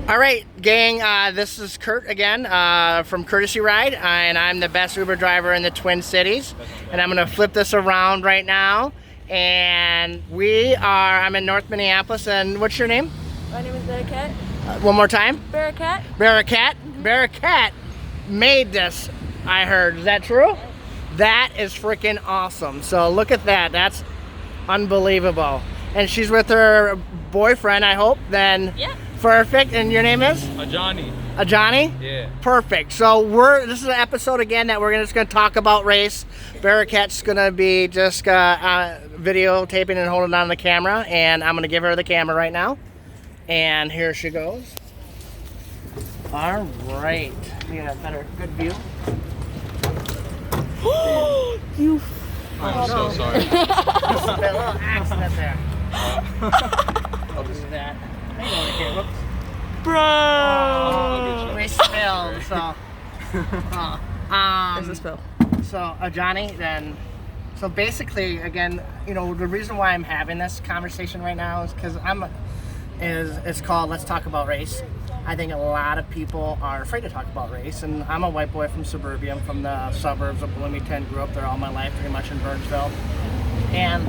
All right, gang, this is Kurt again from Kurtesy Ride, and I'm the best Uber driver in the Twin Cities. And I'm going to flip this around right now. And I'm in North Minneapolis, and what's your name? My name is Bearcat. One more time? Bearcat. Bearcat? Bearcat made this, I heard. Is that true? That is freaking awesome. So look at that. That's unbelievable. And she's with her boyfriend, I hope, then. Yeah. Perfect. And your name is? Johnny. Johnny? Yeah. Perfect. So this is an episode again that we're just going to talk about race. Bearcat's going to be just videotaping and holding on the camera, and I'm going to give her the camera right now. And here she goes. All right. We got a good view. You. I'm so sorry. Just a little accident there. I'll just do that. Hang on here. Whoops. Bro. We spilled, so. There's a spill. So, Johnny, then. So basically, again, the reason why I'm having this conversation right now is because it's called Let's Talk About Race. I think a lot of people are afraid to talk about race, and I'm a white boy from suburbia. I'm from the suburbs of Bloomington, grew up there all my life, pretty much in Burnsville. And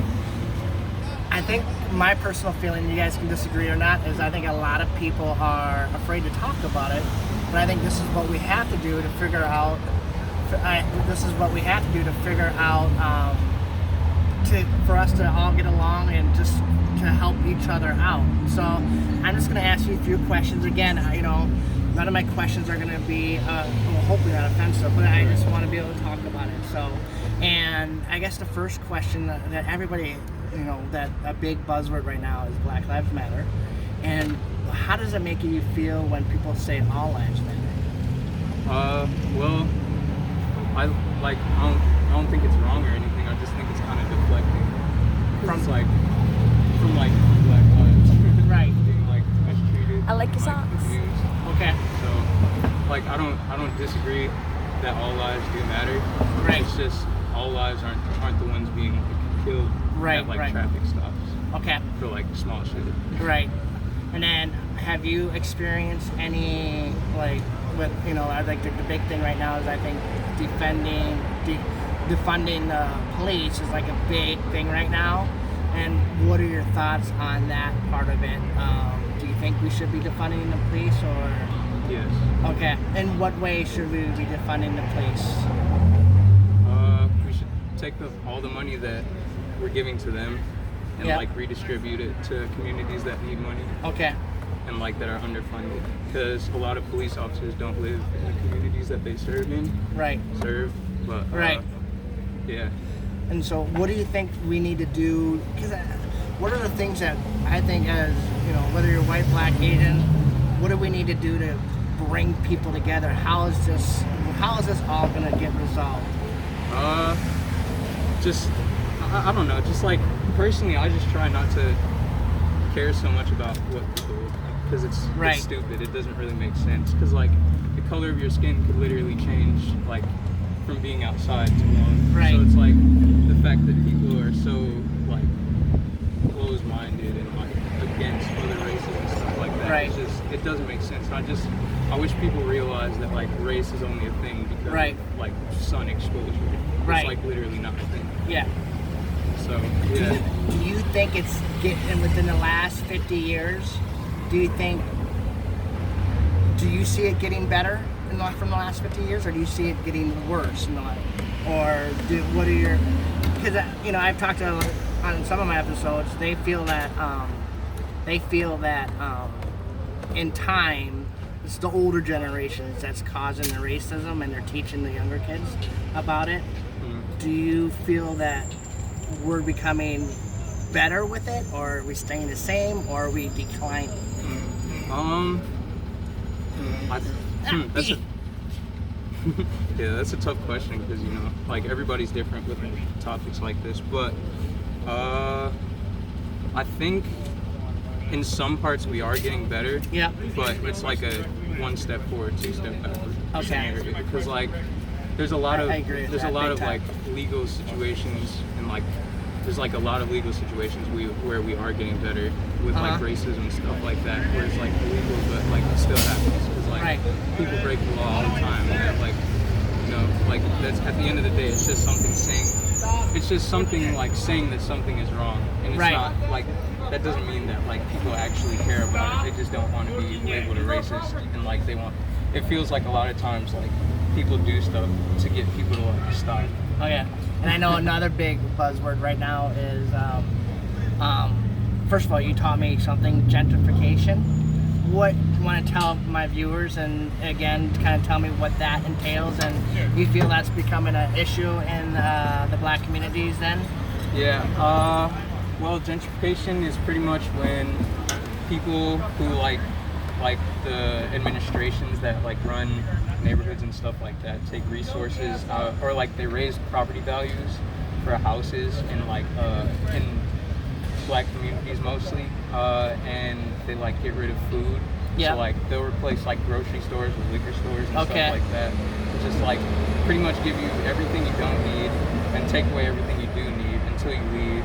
I think my personal feeling, you guys can disagree or not, is I think a lot of people are afraid to talk about it, but I think this is what we have to do to figure out, for us to all get along and just to help each other out. So I'm just going to ask you a few questions. Again, none of my questions are going to be, hopefully not offensive, but I just want to be able to talk about it. So, and I guess the first question that everybody, that a big buzzword right now is Black Lives Matter. And how does it make you feel when people say all lives matter? Well, I don't think it's wrong or anything. I just think it's kind of deflecting. From black lives. Right. Being mistreated. I like your socks. Abused. Okay. So, I don't disagree that all lives do matter. Right. It's just all lives aren't the ones being killed at traffic stops. Okay. For small shit. Right. And then, have you experienced any I think the big thing right now is I think defunding the police is a big thing right now. And what are your thoughts on that part of it? Do you think we should be defunding the police, or? Yes. Okay. In what way should we be defunding the police? We should take all the money that we're giving to them and redistribute it to communities that need money. Okay. And that are underfunded, because a lot of police officers don't live in the communities that they serve. But right. Yeah. And so, what do you think we need to do? Because what are the things that I think, as whether you're white, black, Asian, what do we need to do to bring people together? How is this all going to get resolved? I don't know. Personally, I just try not to care so much about what people, because it's stupid. It doesn't really make sense. Because the color of your skin could literally change from being outside to alone. Right. So it's the fact that people are so closed-minded and against other races and stuff like that. Right. It doesn't make sense. I wish people realize that race is only a thing because of sun exposure. It's literally not a thing. Yeah. So yeah. Do you think it's getting within the last 50 years? Do you see it getting better from the last 50 years, or do you see it getting worse? Because I've talked to on some of my episodes, they feel that in time it's the older generations that's causing the racism, and they're teaching the younger kids about it. Do you feel that we're becoming better with it, or are we staying the same, or are we declining? That's a tough question, because everybody's different with topics like this, but I think in some parts we are getting better. Yeah. But it's a 1 step forward, 2 step backward. Okay. Because there's a lot of legal situations, and there's like a lot of legal situations where we are getting better with like racism and stuff like that, where it's like illegal, but like still happens because like Right. people break the law all the time. And, like, you know, like that's at the end of the day, it's just something saying. It's just something like saying that something is wrong, and it's Right. not like that doesn't mean that like people actually care about it. They just don't want to be labeled a racist, and like they want. It feels like a lot of times like people do stuff to get people to like stop. Oh yeah, and I know another big buzzword right now is, first of all, you taught me something, gentrification. What you want to tell my viewers, and again, kind of tell me what that entails, and you feel that's becoming an issue in the black communities then? Yeah. Well, gentrification is pretty much when people who like the administrations that like run neighborhoods and stuff like that take resources or like they raise property values for houses in black communities mostly, and they like get rid of food. Yeah. So like they'll replace like grocery stores with liquor stores and Okay. stuff like that. Just like pretty much give you everything you don't need and take away everything you do need until you leave.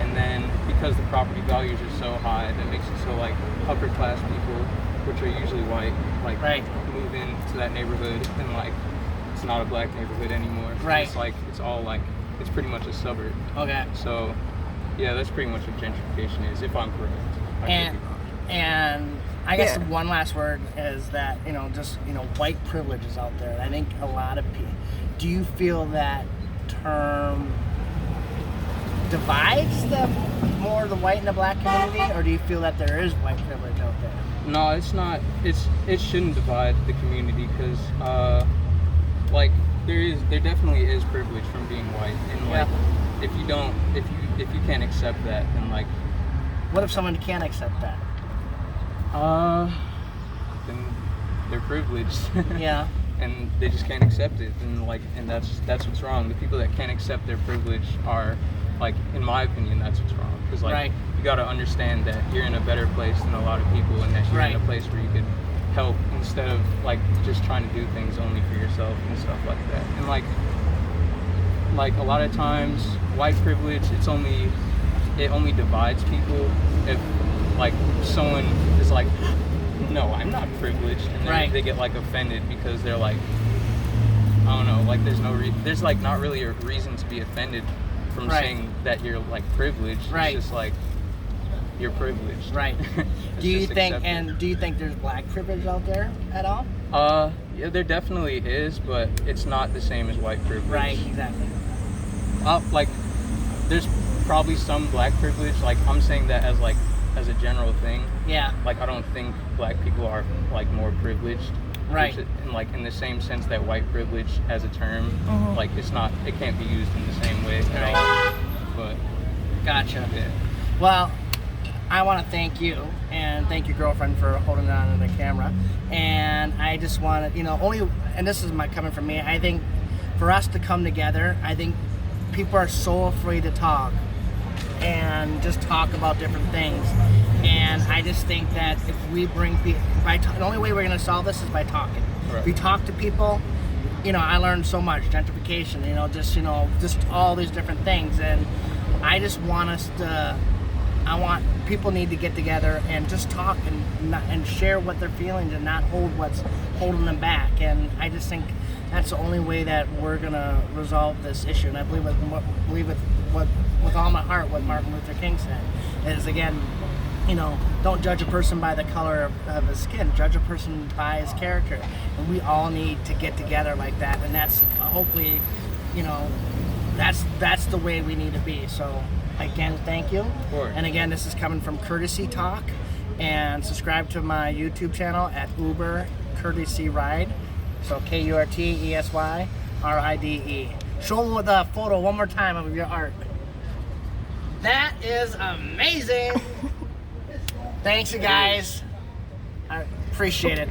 And then because the property values are so high, that makes it so like upper class people, which are usually white, like Right. move into that neighborhood and like it's not a black neighborhood anymore. Right. It's like it's all like it's pretty much a suburb. Okay. So yeah, that's pretty much what gentrification is, if I'm correct. I could And be wrong. and I guess Yeah. one last word is that, you know, just, you know, white privilege is out there. And I think a lot of people, do you feel that term divides the white and the black community, or do you feel that there is white privilege out there? No, it's not. It shouldn't divide the community because, like, there definitely is privilege from being white, and like, if you can't accept that, then like, What if someone can't accept that? then they're privileged. Yeah. And they just can't accept it, and that's what's wrong. The people that can't accept their privilege are, like, in my opinion, that's what's wrong. Because like, Right. you got to understand that you're in a better place than a lot of people, and that you're Right. in a place where you could help instead of like just trying to do things only for yourself and stuff like that. And like a lot of times, white privilege, it only divides people if like someone is like, no, I'm not privileged, and Right. they get like offended because they're like, I don't know, like there's like not really a reason to be offended from Right. saying that you're like privileged. Right. It's just like you're privileged. Right. It's Do you just think accepted. do you think there's black privilege out there at all? Yeah, there definitely is, but it's not the same as white privilege. Right, exactly. Like there's probably some black privilege. Like I'm saying that as a general thing. Yeah. Like I don't think black people are like more privileged. Right. And like in the same sense that white privilege as a term, Mhm. like it can't be used in the same way at Right. all. But Gotcha. yeah. Well, I want to thank you and thank your girlfriend for holding on to the camera. And I just want to, and this is coming from me, I think for us to come together, I think people are so afraid to talk and just talk about different things. And I just think that if we bring people, the only way we're going to solve this is by talking. Right. If we talk to people, I learned so much, gentrification, just all these different things. And I just want us to, people need to get together and just talk and share what they're feeling and not hold what's holding them back. And I just think that's the only way that we're gonna resolve this issue. And I believe with all my heart what Martin Luther King said is, again, don't judge a person by the color of his skin, judge a person by his character. And we all need to get together like that. And that's hopefully, that's the way we need to be. So again, thank you. Of course. And again, this is coming from Kurtesy Talk. And subscribe to my YouTube channel at Uber Kurtesy Ride. So KURTESY RIDE. Show them the photo one more time of your art. That is amazing. Thanks, you guys. I appreciate it.